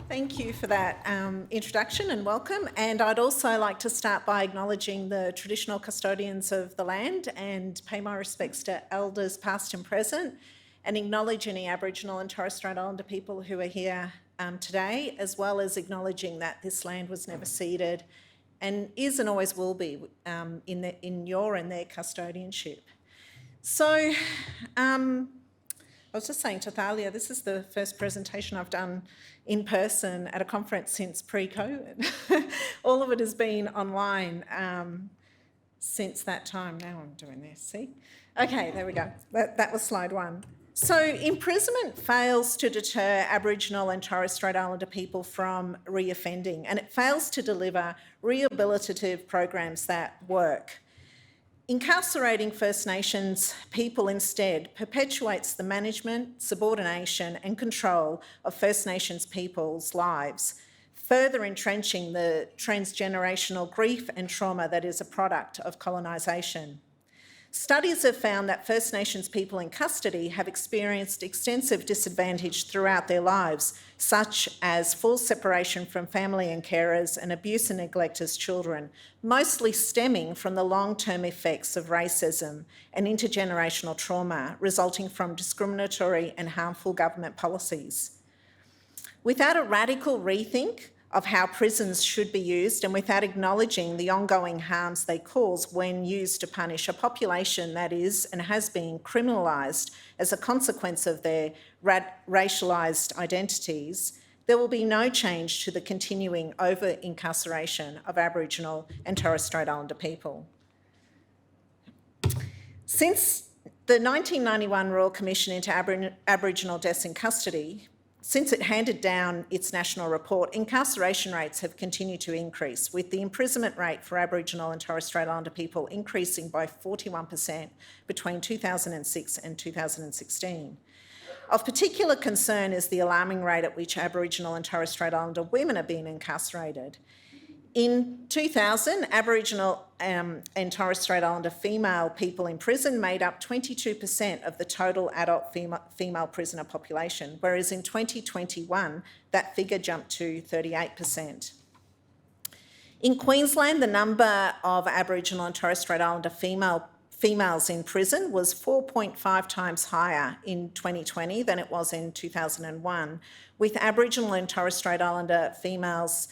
Thank you for that introduction and welcome. And I'd also like to start by acknowledging the traditional custodians of the land and pay my respects to elders past and present, and acknowledge any Aboriginal and Torres Strait Islander people who are here today, as well as acknowledging that this land was never ceded and is and always will be in your and their custodianship. So I was just saying to Thalia, this is the first presentation I've done in person at a conference since pre-COVID. All of it has been online since that time. Now I'm doing this, see? Okay, there we go. That was slide one. So imprisonment fails to deter Aboriginal and Torres Strait Islander people from reoffending, and it fails to deliver rehabilitative programs that work. Incarcerating First Nations people instead perpetuates the management, subordination and control of First Nations people's lives, further entrenching the transgenerational grief and trauma that is a product of colonisation. Studies have found that First Nations people in custody have experienced extensive disadvantage throughout their lives, such as forced separation from family and carers and abuse and neglect as children, mostly stemming from the long-term effects of racism and intergenerational trauma resulting from discriminatory and harmful government policies. Without a radical rethink of how prisons should be used, and without acknowledging the ongoing harms they cause when used to punish a population that is and has been criminalised as a consequence of their racialised identities, there will be no change to the continuing over-incarceration of Aboriginal and Torres Strait Islander people. Since the 1991 Royal Commission into Aboriginal Deaths in Custody, since it handed down its national report, incarceration rates have continued to increase, with the imprisonment rate for Aboriginal and Torres Strait Islander people increasing by 41% between 2006 and 2016. Of particular concern is the alarming rate at which Aboriginal and Torres Strait Islander women are being incarcerated. In 2000, Aboriginal and Torres Strait Islander female people in prison made up 22% of the total adult female prisoner population, whereas in 2021, that figure jumped to 38%. In Queensland, the number of Aboriginal and Torres Strait Islander females in prison was 4.5 times higher in 2020 than it was in 2001, with Aboriginal and Torres Strait Islander females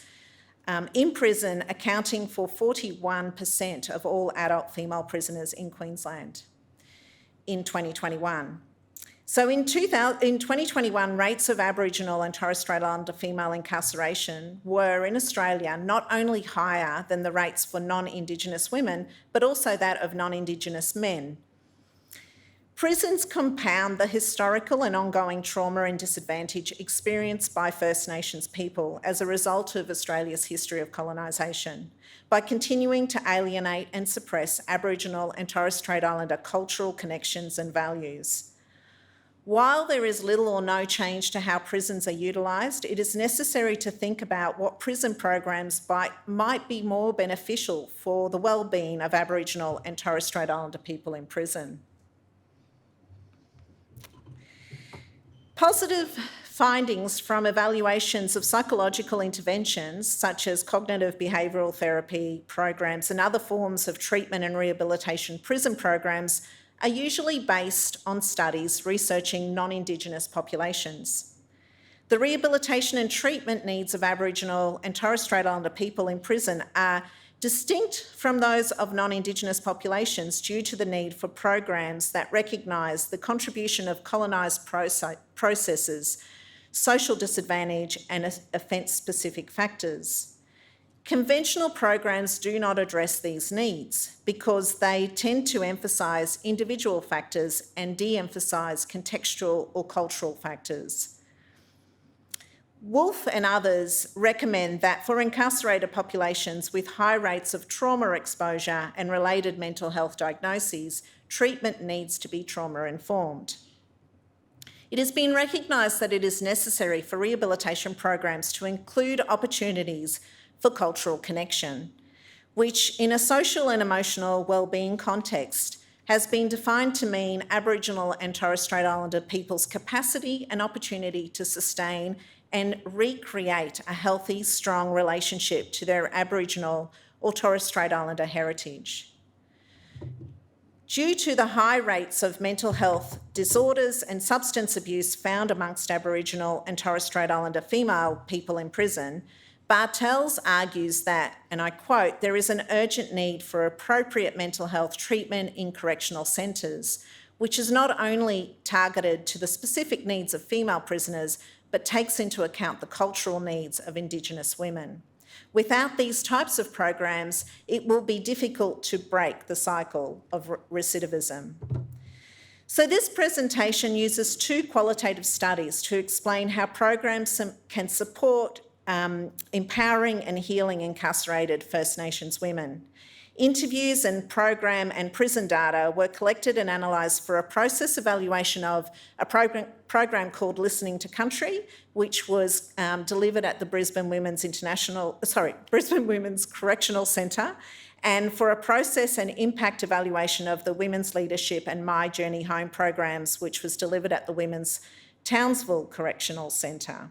in prison accounting for 41% of all adult female prisoners in Queensland in 2021. So in 2021, rates of Aboriginal and Torres Strait Islander female incarceration were in Australia not only higher than the rates for non-Indigenous women, but also that of non-Indigenous men. Prisons compound the historical and ongoing trauma and disadvantage experienced by First Nations people as a result of Australia's history of colonisation, by continuing to alienate and suppress Aboriginal and Torres Strait Islander cultural connections and values. While there is little or no change to how prisons are utilised, it is necessary to think about what prison programs might be more beneficial for the well-being of Aboriginal and Torres Strait Islander people in prison. Positive findings from evaluations of psychological interventions, such as cognitive behavioural therapy programs and other forms of treatment and rehabilitation prison programs, are usually based on studies researching non-Indigenous populations. The rehabilitation and treatment needs of Aboriginal and Torres Strait Islander people in prison are distinct from those of non-Indigenous populations due to the need for programs that recognise the contribution of colonised processes, social disadvantage and offence-specific factors. Conventional programs do not address these needs because they tend to emphasise individual factors and de-emphasise contextual or cultural factors. Wolf and others recommend that for incarcerated populations with high rates of trauma exposure and related mental health diagnoses, treatment needs to be trauma-informed. It has been recognised that it is necessary for rehabilitation programs to include opportunities for cultural connection, which in a social and emotional wellbeing context has been defined to mean Aboriginal and Torres Strait Islander people's capacity and opportunity to sustain and recreate a healthy, strong relationship to their Aboriginal or Torres Strait Islander heritage. Due to the high rates of mental health disorders and substance abuse found amongst Aboriginal and Torres Strait Islander female people in prison, Bartels argues that, and I quote, "there is an urgent need for appropriate mental health treatment in correctional centres, which is not only targeted to the specific needs of female prisoners, but takes into account the cultural needs of Indigenous women. Without these types of programs, it will be difficult to break the cycle of recidivism." So this presentation uses two qualitative studies to explain how programs can support empowering and healing incarcerated First Nations women. Interviews and program and prison data were collected and analysed for a process evaluation of a program called Listening to Country, which was delivered at the Brisbane Women's Correctional Centre, and for a process and impact evaluation of the Women's Leadership and My Journey Home programs, which was delivered at the Women's Townsville Correctional Centre.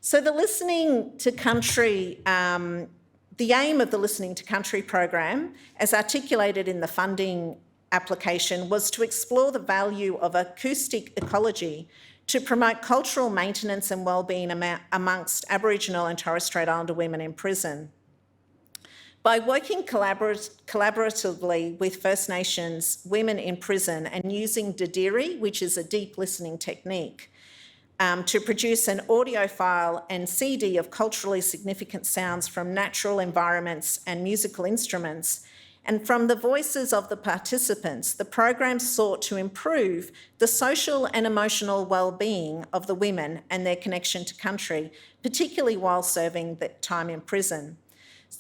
So the Listening to Country, the aim of the Listening to Country program, as articulated in the funding application, was to explore the value of acoustic ecology to promote cultural maintenance and wellbeing amongst Aboriginal and Torres Strait Islander women in prison. By working collaboratively with First Nations women in prison and using deter, which is a deep listening technique, to produce an audio file and CD of culturally significant sounds from natural environments and musical instruments, and from the voices of the participants, the program sought to improve the social and emotional well-being of the women and their connection to country, particularly while serving the time in prison.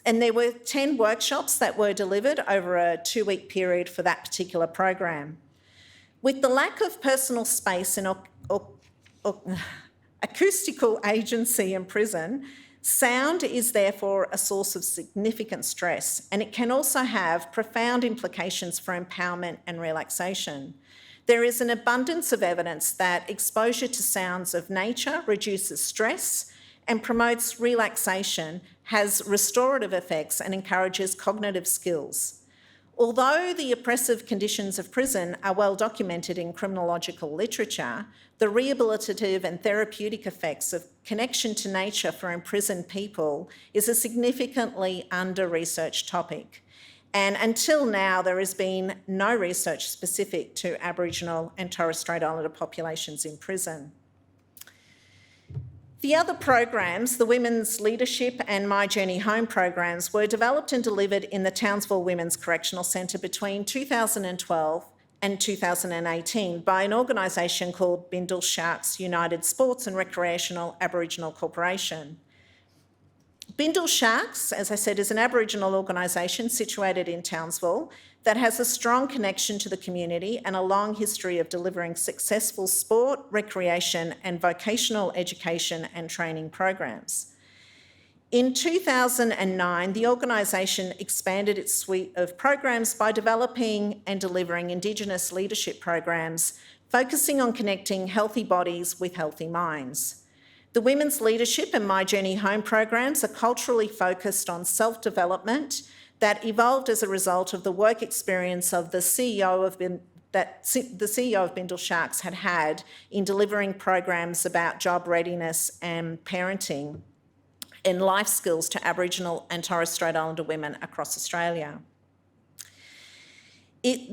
And there were 10 workshops that were delivered over a 2-week period for that particular program. With the lack of personal space and acoustical agency in prison, sound is therefore a source of significant stress, and it can also have profound implications for empowerment and relaxation. There is an abundance of evidence that exposure to sounds of nature reduces stress and promotes relaxation, has restorative effects, and encourages cognitive skills. Although the oppressive conditions of prison are well documented in criminological literature, the rehabilitative and therapeutic effects of connection to nature for imprisoned people is a significantly under-researched topic. And until now, there has been no research specific to Aboriginal and Torres Strait Islander populations in prison. The other programs, the Women's Leadership and My Journey Home programs, were developed and delivered in the Townsville Women's Correctional Centre between 2012 and 2018 by an organisation called Bindle Sharks United Sports and Recreational Aboriginal Corporation. Bindle Sharks, as I said, is an Aboriginal organisation situated in Townsville that has a strong connection to the community and a long history of delivering successful sport, recreation and vocational education and training programs. In 2009, the organisation expanded its suite of programs by developing and delivering Indigenous leadership programs, focusing on connecting healthy bodies with healthy minds. The Women's Leadership and My Journey Home programs are culturally focused on self-development that evolved as a result of the work experience of the CEO of Bindle Sharks had in delivering programs about job readiness and parenting and life skills to Aboriginal and Torres Strait Islander women across Australia.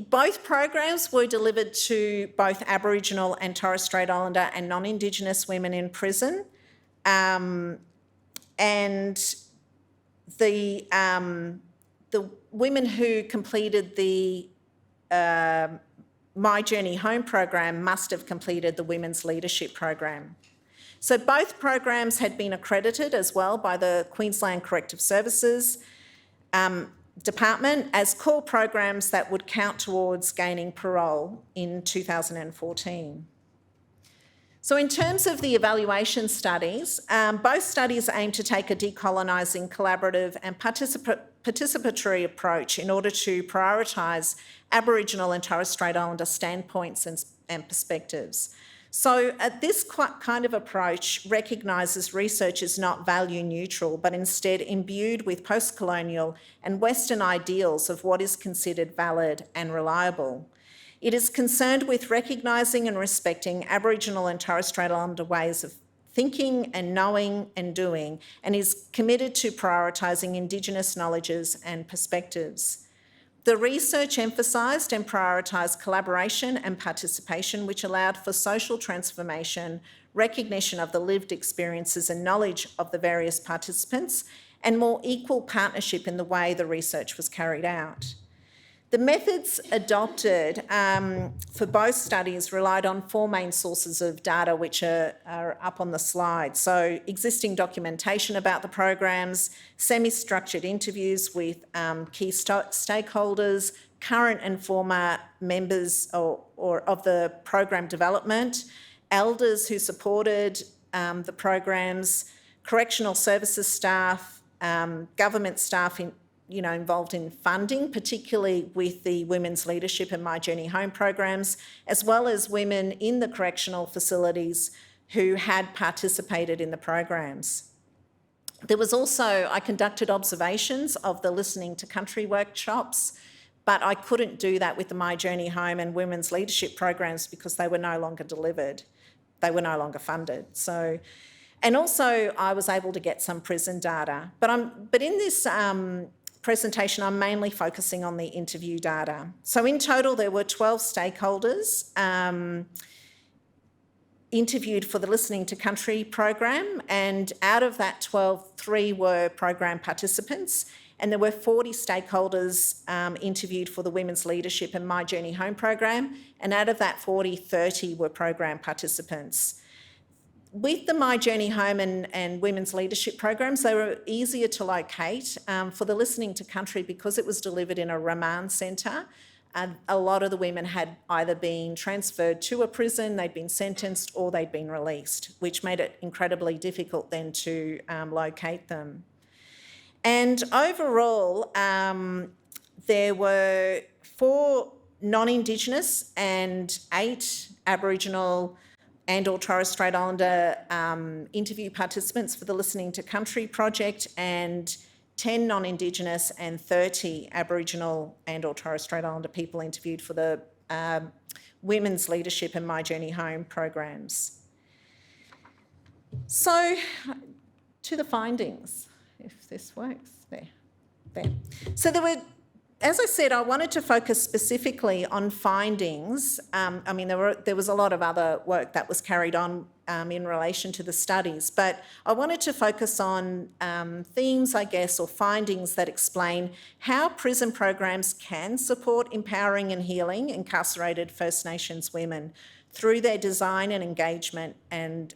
Both programs were delivered to both Aboriginal and Torres Strait Islander and non-Indigenous women in prison, and the women who completed the My Journey Home program must have completed the Women's Leadership program. So both programs had been accredited as well by the Queensland Corrective Services Department as core programs that would count towards gaining parole in 2014. So in terms of the evaluation studies, both studies aim to take a decolonising, collaborative and participatory approach in order to prioritise Aboriginal and Torres Strait Islander standpoints and perspectives. So this kind of approach recognises research is not value neutral, but instead imbued with post-colonial and Western ideals of what is considered valid and reliable. It is concerned with recognising and respecting Aboriginal and Torres Strait Islander ways of thinking and knowing and doing, and is committed to prioritising Indigenous knowledges and perspectives. The research emphasised and prioritised collaboration and participation, which allowed for social transformation, recognition of the lived experiences and knowledge of the various participants, and more equal partnership in the way the research was carried out. The methods adopted for both studies relied on four main sources of data, which are up on the slide. So existing documentation about the programs, semi-structured interviews with key stakeholders, current and former members or of the program development, elders who supported the programs, correctional services staff, government staff involved in funding, particularly with the Women's Leadership and My Journey Home programs, as well as women in the correctional facilities who had participated in the programs. There was also, I conducted observations of the Listening to Country workshops, but I couldn't do that with the My Journey Home and Women's Leadership programs because they were no longer delivered. They were no longer funded. And also I was able to get some prison data. But in this presentation, I'm mainly focusing on the interview data. So in total, there were 12 stakeholders interviewed for the Listening to Country program, and out of that 12, 3 were program participants, and there were 40 stakeholders interviewed for the Women's Leadership and My Journey Home program, and out of that 40, 30 were program participants. With the My Journey Home and Women's Leadership programs, they were easier to locate. For the Listening to Country, because it was delivered in a remand centre, a lot of the women had either been transferred to a prison, they'd been sentenced, or they'd been released, which made it incredibly difficult then to locate them. And overall, there were 4 non-Indigenous and 8 Aboriginal and or Torres Strait Islander interview participants for the Listening to Country project, and 10 non-Indigenous and 30 Aboriginal and or Torres Strait Islander people interviewed for the Women's Leadership and My Journey Home programs. So, to the findings, if this works, there. So there were, as I said, I wanted to focus specifically on findings. There was a lot of other work that was carried on in relation to the studies, but I wanted to focus on themes, I guess, or findings that explain how prison programs can support empowering and healing incarcerated First Nations women through their design and engagement and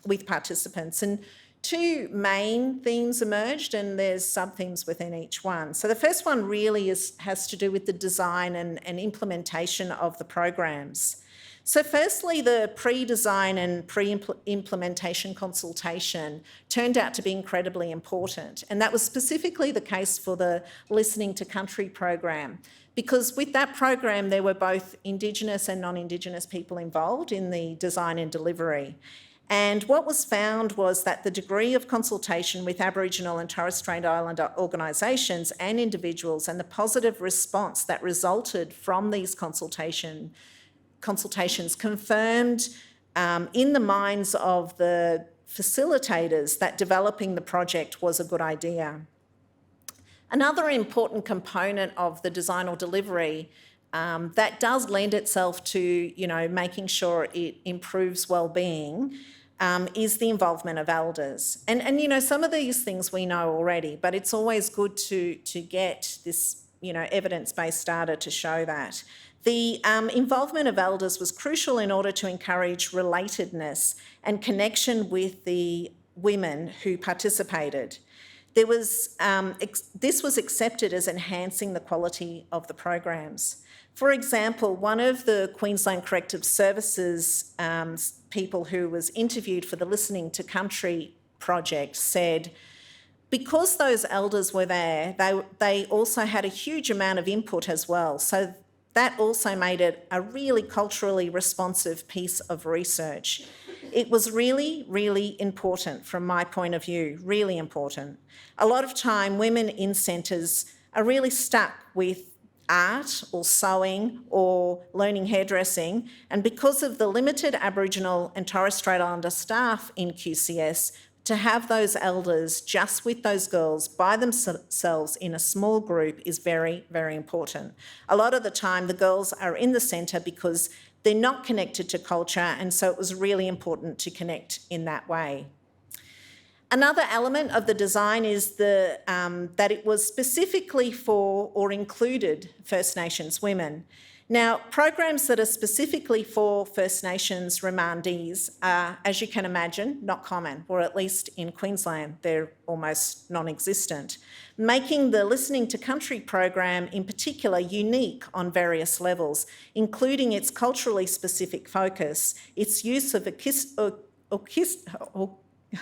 with participants. And 2 main themes emerged, and there's sub-themes within each one. So the first one really has to do with the design and implementation of the programs. So firstly, the pre-design and pre-implementation consultation turned out to be incredibly important, and that was specifically the case for the Listening to Country program, because with that program there were both Indigenous and non-Indigenous people involved in the design and delivery. And what was found was that the degree of consultation with Aboriginal and Torres Strait Islander organisations and individuals, and the positive response that resulted from these consultations confirmed in the minds of the facilitators that developing the project was a good idea. Another important component of the design or delivery that does lend itself to, making sure it improves wellbeing is the involvement of elders. And some of these things we know already, but it's always good to get this, evidence-based data to show that. The involvement of elders was crucial in order to encourage relatedness and connection with the women who participated. This was accepted as enhancing the quality of the programs. For example, one of the Queensland Corrective Services people who was interviewed for the Listening to Country project said, because those elders were there, they also had a huge amount of input as well. So that also made it a really culturally responsive piece of research. It was really, really important from my point of view, really important. A lot of time, women in centres are really stuck with art or sewing or learning hairdressing, and because of the limited Aboriginal and Torres Strait Islander staff in QCS, to have those elders just with those girls by themselves in a small group is very, very important. A lot of the time the girls are in the centre because they're not connected to culture, and so it was really important to connect in that way. Another element of the design is that it was specifically for or included First Nations women. Now, programs that are specifically for First Nations remandees are, as you can imagine, not common, or at least in Queensland, they're almost non-existent, making the Listening to Country program in particular unique on various levels, including its culturally specific focus, its use of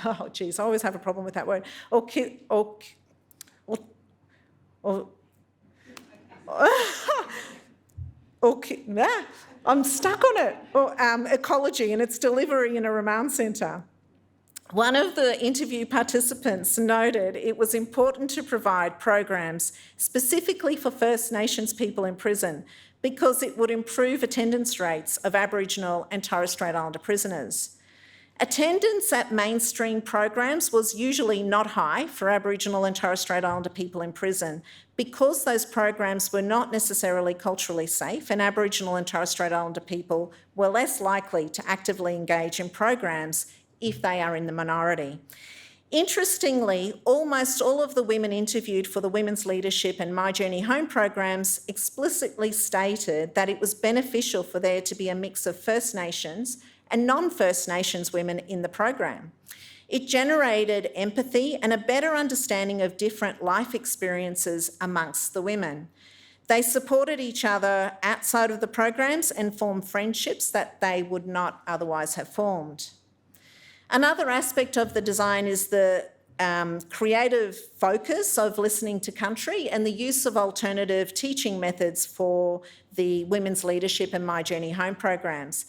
oh geez, I always have a problem with that word. I'm stuck on it. Ecology and its delivery in a remand centre. One of the interview participants noted it was important to provide programs specifically for First Nations people in prison because it would improve attendance rates of Aboriginal and Torres Strait Islander prisoners. Attendance at mainstream programs was usually not high for Aboriginal and Torres Strait Islander people in prison because those programs were not necessarily culturally safe, and Aboriginal and Torres Strait Islander people were less likely to actively engage in programs if they are in the minority. Interestingly, almost all of the women interviewed for the Women's Leadership and My Journey Home programs explicitly stated that it was beneficial for there to be a mix of First Nations and non-First Nations women in the program. It generated empathy and a better understanding of different life experiences amongst the women. They supported each other outside of the programs and formed friendships that they would not otherwise have formed. Another aspect of the design is the creative focus of Listening to Country and the use of alternative teaching methods for the Women's Leadership and My Journey Home programs.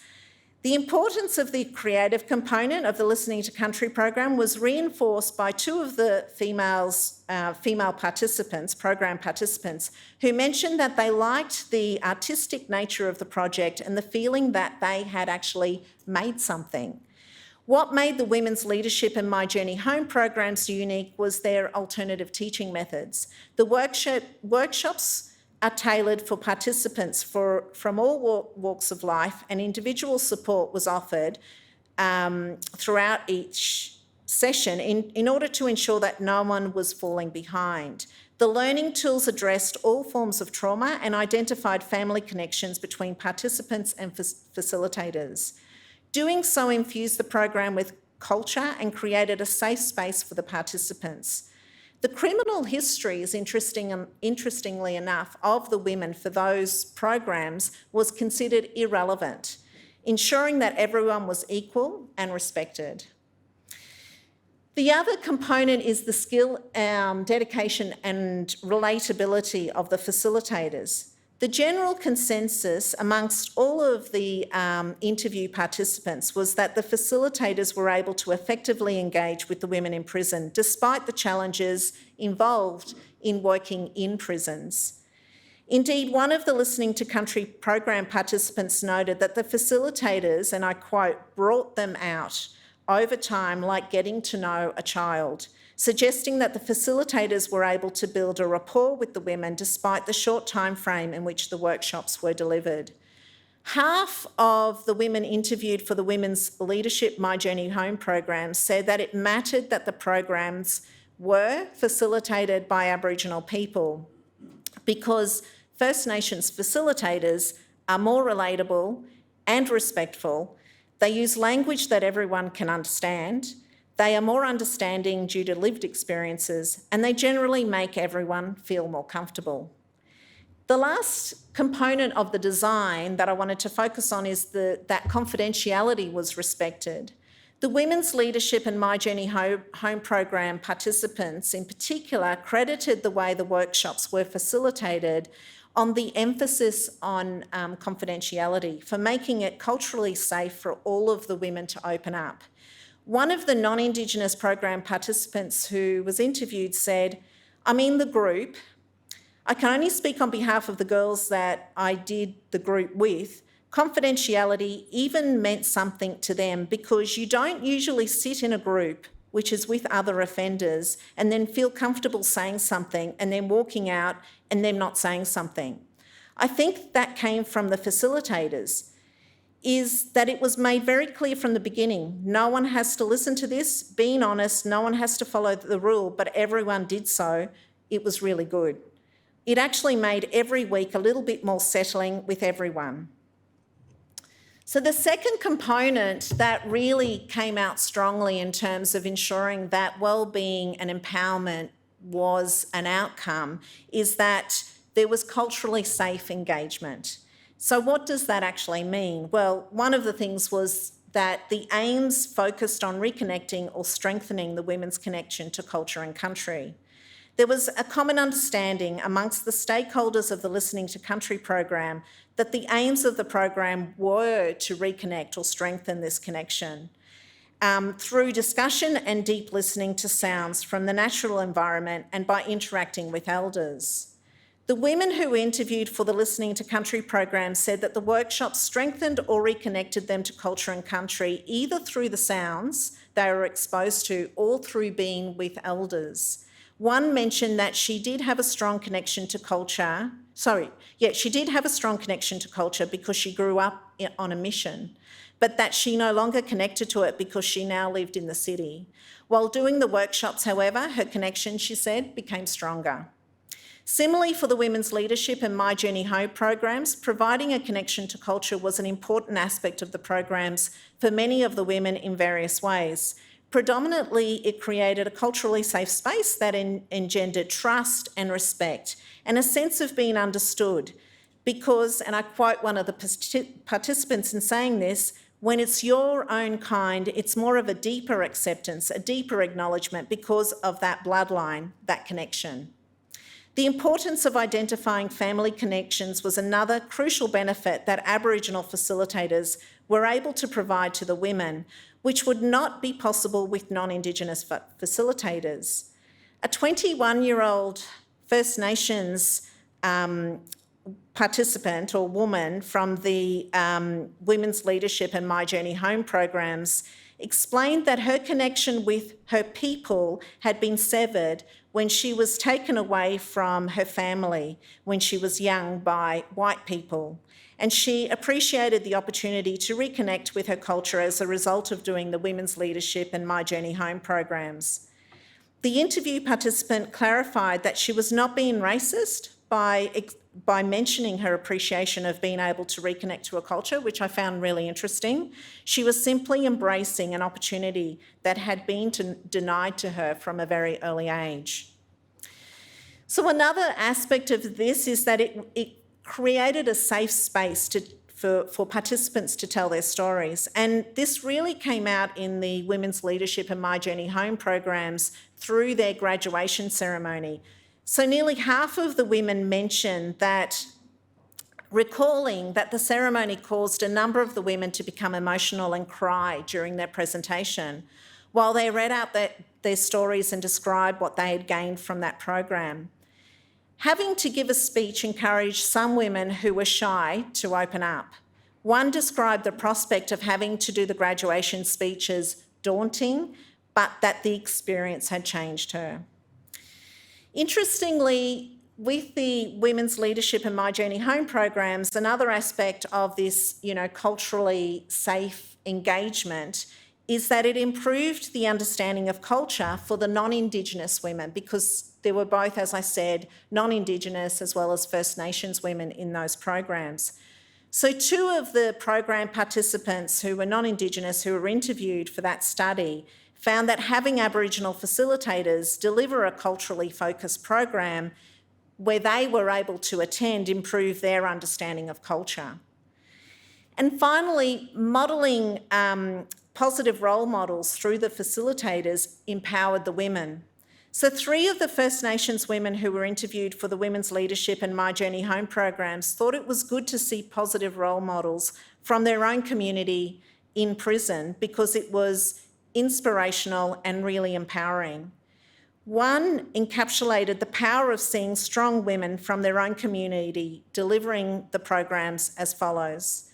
The importance of the creative component of the Listening to Country program was reinforced by two of the female participants, program participants, who mentioned that they liked the artistic nature of the project and the feeling that they had actually made something. What made the Women's Leadership and My Journey Home programs unique was their alternative teaching methods. The workshops are tailored for participants from all walks of life, and individual support was offered throughout each session in order to ensure that no one was falling behind. The learning tools addressed all forms of trauma and identified family connections between participants and facilitators. Doing so infused the program with culture and created a safe space for the participants. The criminal histories, interestingly enough, of the women for those programs was considered irrelevant, ensuring that everyone was equal and respected. The other component is the skill, dedication and relatability of the facilitators. The general consensus amongst all of the interview participants was that the facilitators were able to effectively engage with the women in prison despite the challenges involved in working in prisons. Indeed, one of the Listening to Country program participants noted that the facilitators, and I quote, brought them out over time like getting to know a child, suggesting that the facilitators were able to build a rapport with the women despite the short time frame in which the workshops were delivered. Half of the women interviewed for the Women's Leadership My Journey Home program said that it mattered that the programs were facilitated by Aboriginal people because First Nations facilitators are more relatable and respectful. They use language that everyone can understand. They are more understanding due to lived experiences, and they generally make everyone feel more comfortable. The last component of the design that I wanted to focus on is that confidentiality was respected. The Women's Leadership and My Journey Home program participants in particular credited the way the workshops were facilitated on the emphasis on confidentiality, for making it culturally safe for all of the women to open up. One of the non-Indigenous program participants who was interviewed said, "I'm in the group. I can only speak on behalf of the girls that I did the group with. Confidentiality even meant something to them because you don't usually sit in a group which is with other offenders and then feel comfortable saying something and then walking out and them not saying something." I think that came from the facilitators, is that it was made very clear from the beginning, no one has to listen to this, being honest, no one has to follow the rule, but everyone did so. It was really good. It actually made every week a little bit more settling with everyone. So the second component that really came out strongly in terms of ensuring that well-being and empowerment was an outcome is that there was culturally safe engagement. So what does that actually mean? Well, one of the things was that the aims focused on reconnecting or strengthening the women's connection to culture and country. There was a common understanding amongst the stakeholders of the Listening to Country program that the aims of the program were to reconnect or strengthen this connection through discussion and deep listening to sounds from the natural environment and by interacting with elders. The women who interviewed for the Listening to Country program said that the workshops strengthened or reconnected them to culture and country, either through the sounds they were exposed to or through being with elders. One mentioned that she did have a strong connection to culture. She did have a strong connection to culture because she grew up on a mission, but that she no longer connected to it because she now lived in the city. While doing the workshops, however, her connection, she said, became stronger. Similarly, for the Women's Leadership and My Journey Home programs, providing a connection to culture was an important aspect of the programs for many of the women in various ways. Predominantly, it created a culturally safe space that engendered trust and respect and a sense of being understood because, and I quote one of the participants in saying this, when it's your own kind, it's more of a deeper acceptance, a deeper acknowledgement because of that bloodline, that connection. The importance of identifying family connections was another crucial benefit that Aboriginal facilitators were able to provide to the women, which would not be possible with non-Indigenous facilitators. A 21-year-old First Nations participant or woman from the Women's Leadership and My Journey Home programs explained that her connection with her people had been severed when she was taken away from her family when she was young by white people. And she appreciated the opportunity to reconnect with her culture as a result of doing the Women's Leadership and My Journey Home programs. The interview participant clarified that she was not being racist by mentioning her appreciation of being able to reconnect to a culture, which I found really interesting. She was simply embracing an opportunity that had been denied to her from a very early age. So another aspect of this is that it created a safe space for participants to tell their stories. And this really came out in the Women's Leadership and My Journey Home programs through their graduation ceremony. So nearly half of the women mentioned that, recalling that the ceremony caused a number of the women to become emotional and cry during their presentation, while they read out their stories and described what they had gained from that program. Having to give a speech encouraged some women who were shy to open up. One described the prospect of having to do the graduation speech as daunting, but that the experience had changed her. Interestingly, with the Women's Leadership and My Journey Home programs, another aspect of this, culturally safe engagement is that it improved the understanding of culture for the non-Indigenous women, because there were both, as I said, non-Indigenous as well as First Nations women in those programs. So 2 of the program participants who were non-Indigenous who were interviewed for that study found that having Aboriginal facilitators deliver a culturally focused program where they were able to attend improved their understanding of culture. And finally, modelling positive role models through the facilitators empowered the women. So 3 of the First Nations women who were interviewed for the Women's Leadership and My Journey Home programs thought it was good to see positive role models from their own community in prison because it was inspirational and really empowering. One encapsulated the power of seeing strong women from their own community delivering the programs as follows.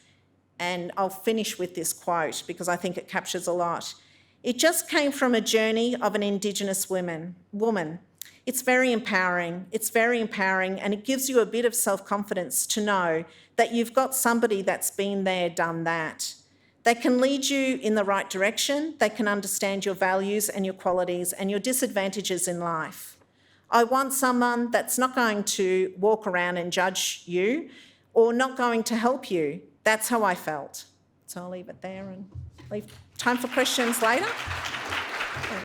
And I'll finish with this quote because I think it captures a lot. "It just came from a journey of an Indigenous woman. It's very empowering, and it gives you a bit of self-confidence to know that you've got somebody that's been there, done that. They can lead you in the right direction, they can understand your values and your qualities and your disadvantages in life. I want someone that's not going to walk around and judge you or not going to help you. That's how I felt." So I'll leave it there and leave time for questions later.